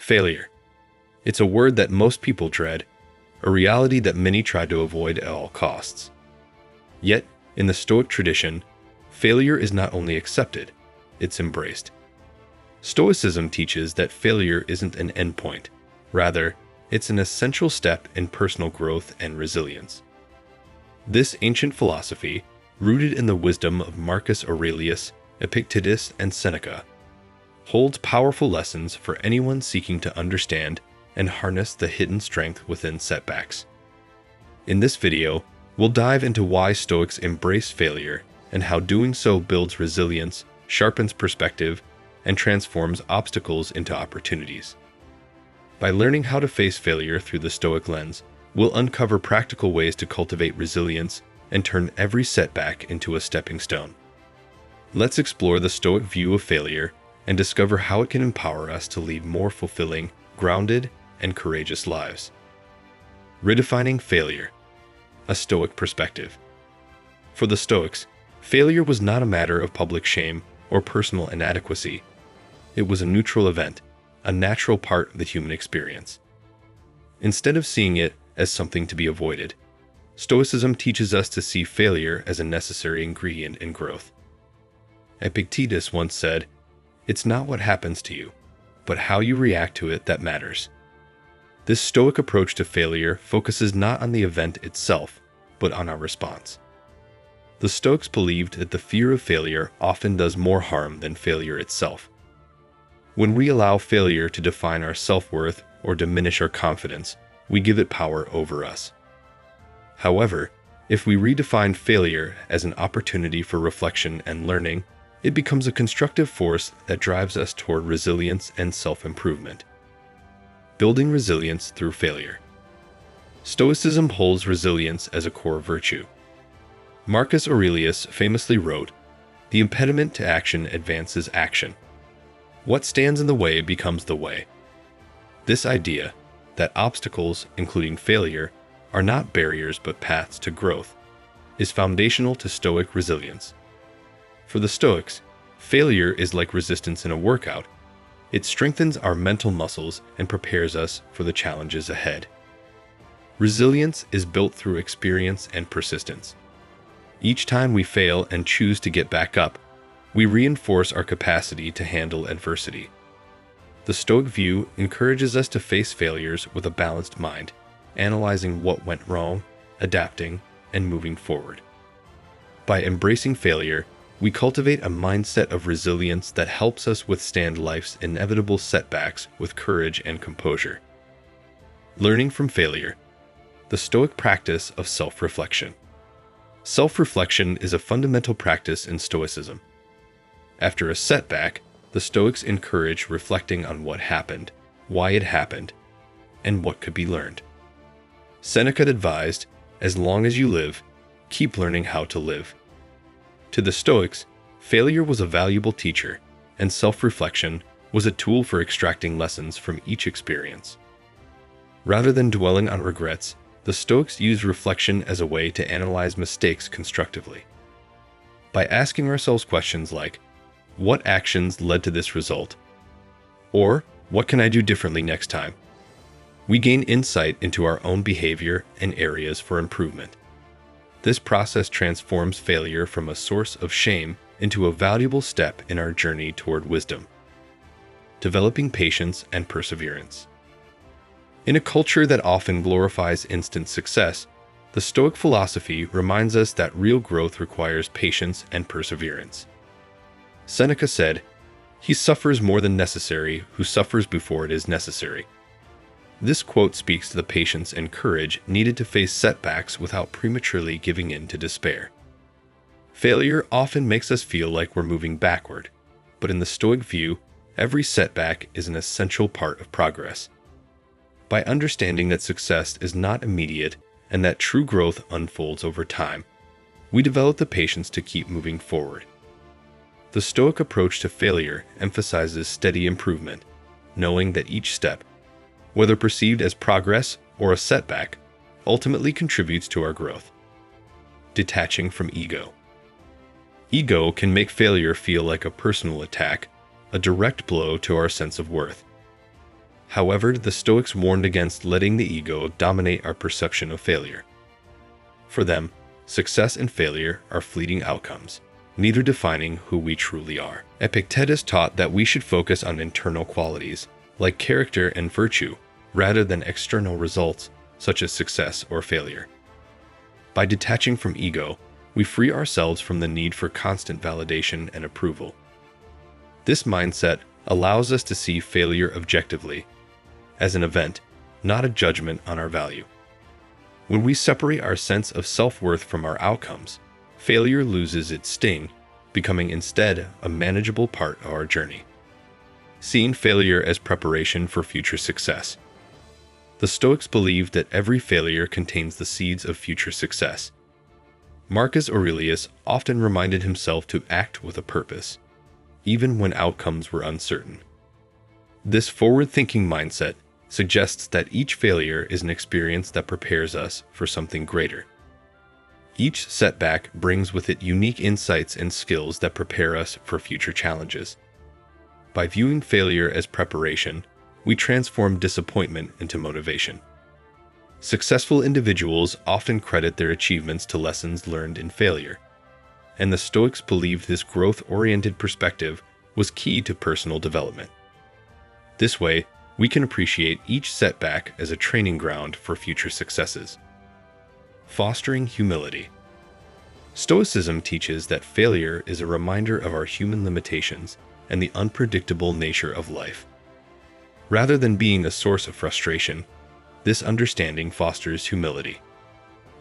Failure. It's a word that most people dread, a reality that many try to avoid at all costs. Yet, in the Stoic tradition, failure is not only accepted, it's embraced. Stoicism teaches that failure isn't an endpoint. Rather, it's an essential step in personal growth and resilience. This ancient philosophy, rooted in the wisdom of Marcus Aurelius, Epictetus, and Seneca, holds powerful lessons for anyone seeking to understand and harness the hidden strength within setbacks. In this video, we'll dive into why Stoics embrace failure and how doing so builds resilience, sharpens perspective, and transforms obstacles into opportunities. By learning how to face failure through the Stoic lens, we'll uncover practical ways to cultivate resilience and turn every setback into a stepping stone. Let's explore the Stoic view of failure and discover how it can empower us to lead more fulfilling, grounded, and courageous lives. Redefining failure. A Stoic perspective. For the Stoics, failure was not a matter of public shame or personal inadequacy. It was a neutral event, a natural part of the human experience. Instead of seeing it as something to be avoided, Stoicism teaches us to see failure as a necessary ingredient in growth. Epictetus once said, "It's not what happens to you, but how you react to it that matters." This Stoic approach to failure focuses not on the event itself, but on our response. The Stoics believed that the fear of failure often does more harm than failure itself. When we allow failure to define our self-worth or diminish our confidence, we give it power over us. However, if we redefine failure as an opportunity for reflection and learning, it becomes a constructive force that drives us toward resilience and self-improvement. Building resilience through failure. Stoicism holds resilience as a core virtue. Marcus Aurelius famously wrote, "The impediment to action advances action. What stands in the way becomes the way." This idea, that obstacles, including failure, are not barriers but paths to growth, is foundational to Stoic resilience. For the Stoics, failure is like resistance in a workout. It strengthens our mental muscles and prepares us for the challenges ahead. Resilience is built through experience and persistence. Each time we fail and choose to get back up, we reinforce our capacity to handle adversity. The Stoic view encourages us to face failures with a balanced mind, analyzing what went wrong, adapting, and moving forward. By embracing failure, we cultivate a mindset of resilience that helps us withstand life's inevitable setbacks with courage and composure. Learning from failure. The Stoic practice of self-reflection. Self-reflection is a fundamental practice in Stoicism. After a setback, the Stoics encourage reflecting on what happened, why it happened, and what could be learned. Seneca advised, "As long as you live, keep learning how to live." To the Stoics, failure was a valuable teacher, and self-reflection was a tool for extracting lessons from each experience. Rather than dwelling on regrets, the Stoics used reflection as a way to analyze mistakes constructively. By asking ourselves questions like, "What actions led to this result?" or "What can I do differently next time?" we gain insight into our own behavior and areas for improvement. This process transforms failure from a source of shame into a valuable step in our journey toward wisdom. Developing patience and perseverance. In a culture that often glorifies instant success, the Stoic philosophy reminds us that real growth requires patience and perseverance. Seneca said, "He suffers more than necessary who suffers before it is necessary." This quote speaks to the patience and courage needed to face setbacks without prematurely giving in to despair. Failure often makes us feel like we're moving backward, but in the Stoic view, every setback is an essential part of progress. By understanding that success is not immediate and that true growth unfolds over time, we develop the patience to keep moving forward. The Stoic approach to failure emphasizes steady improvement, knowing that each step, whether perceived as progress or a setback, ultimately contributes to our growth. Detaching from ego. Ego can make failure feel like a personal attack, a direct blow to our sense of worth. However, the Stoics warned against letting the ego dominate our perception of failure. For them, success and failure are fleeting outcomes, neither defining who we truly are. Epictetus taught that we should focus on internal qualities, like character and virtue, rather than external results, such as success or failure. By detaching from ego, we free ourselves from the need for constant validation and approval. This mindset allows us to see failure objectively, as an event, not a judgment on our value. When we separate our sense of self-worth from our outcomes, failure loses its sting, becoming instead a manageable part of our journey. Seeing failure as preparation for future success. The Stoics believed that every failure contains the seeds of future success. Marcus Aurelius often reminded himself to act with a purpose, even when outcomes were uncertain. This forward-thinking mindset suggests that each failure is an experience that prepares us for something greater. Each setback brings with it unique insights and skills that prepare us for future challenges. By viewing failure as preparation, we transform disappointment into motivation. Successful individuals often credit their achievements to lessons learned in failure, and the Stoics believed this growth-oriented perspective was key to personal development. This way, we can appreciate each setback as a training ground for future successes. Fostering humility. Stoicism teaches that failure is a reminder of our human limitations and the unpredictable nature of life. Rather than being a source of frustration, this understanding fosters humility.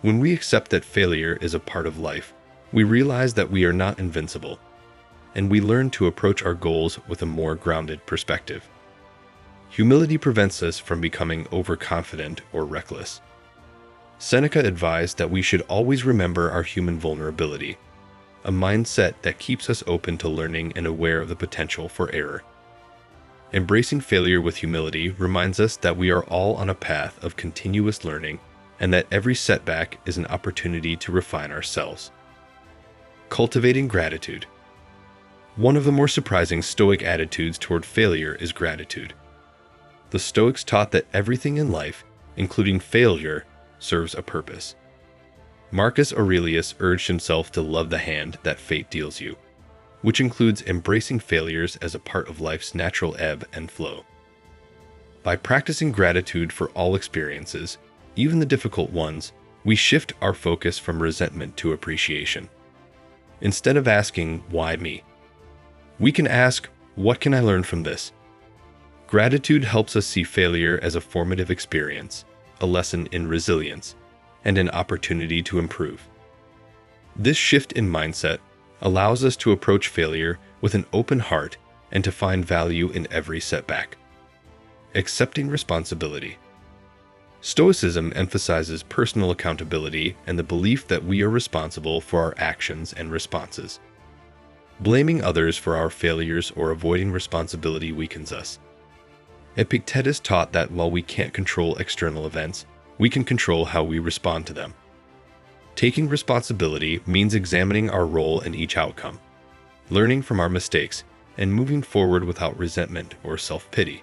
When we accept that failure is a part of life, we realize that we are not invincible, and we learn to approach our goals with a more grounded perspective. Humility prevents us from becoming overconfident or reckless. Seneca advised that we should always remember our human vulnerability, a mindset that keeps us open to learning and aware of the potential for error. Embracing failure with humility reminds us that we are all on a path of continuous learning and that every setback is an opportunity to refine ourselves. Cultivating gratitude. One of the more surprising Stoic attitudes toward failure is gratitude. The Stoics taught that everything in life, including failure, serves a purpose. Marcus Aurelius urged himself to love the hand that fate deals you, which includes embracing failures as a part of life's natural ebb and flow. By practicing gratitude for all experiences, even the difficult ones, we shift our focus from resentment to appreciation. Instead of asking, "Why me?" we can ask, "What can I learn from this?" Gratitude helps us see failure as a formative experience, a lesson in resilience, and an opportunity to improve. This shift in mindset allows us to approach failure with an open heart and to find value in every setback. Accepting responsibility. Stoicism emphasizes personal accountability and the belief that we are responsible for our actions and responses. Blaming others for our failures or avoiding responsibility weakens us. Epictetus taught that while we can't control external events, we can control how we respond to them. Taking responsibility means examining our role in each outcome, learning from our mistakes, and moving forward without resentment or self-pity.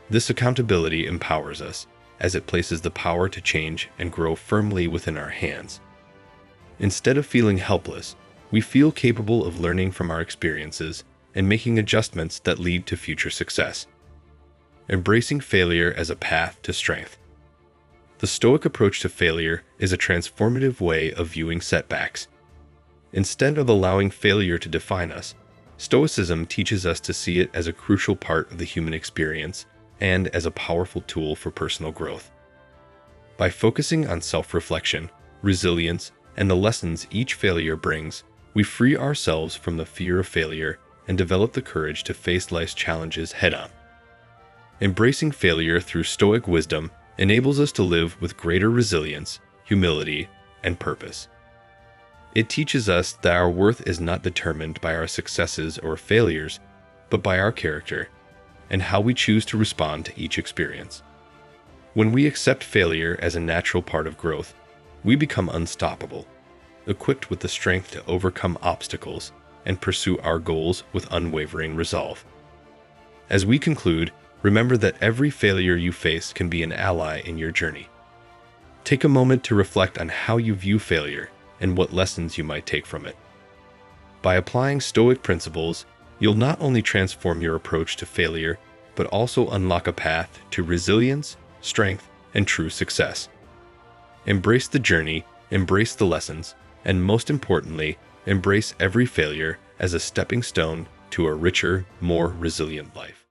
This accountability empowers us, as it places the power to change and grow firmly within our hands. Instead of feeling helpless, we feel capable of learning from our experiences and making adjustments that lead to future success. Embracing failure as a path to strength. The Stoic approach to failure is a transformative way of viewing setbacks. Instead of allowing failure to define us, Stoicism teaches us to see it as a crucial part of the human experience and as a powerful tool for personal growth. By focusing on self-reflection, resilience, and the lessons each failure brings, we free ourselves from the fear of failure and develop the courage to face life's challenges head-on. Embracing failure through Stoic wisdom enables us to live with greater resilience, humility, and purpose. It teaches us that our worth is not determined by our successes or failures, but by our character and how we choose to respond to each experience. When we accept failure as a natural part of growth, we become unstoppable, equipped with the strength to overcome obstacles and pursue our goals with unwavering resolve. As we conclude, Remember that every failure you face can be an ally in your journey. Take a moment to reflect on how you view failure and what lessons you might take from it. By applying Stoic principles, you'll not only transform your approach to failure, but also unlock a path to resilience, strength, and true success. Embrace the journey, embrace the lessons, and most importantly, embrace every failure as a stepping stone to a richer, more resilient life.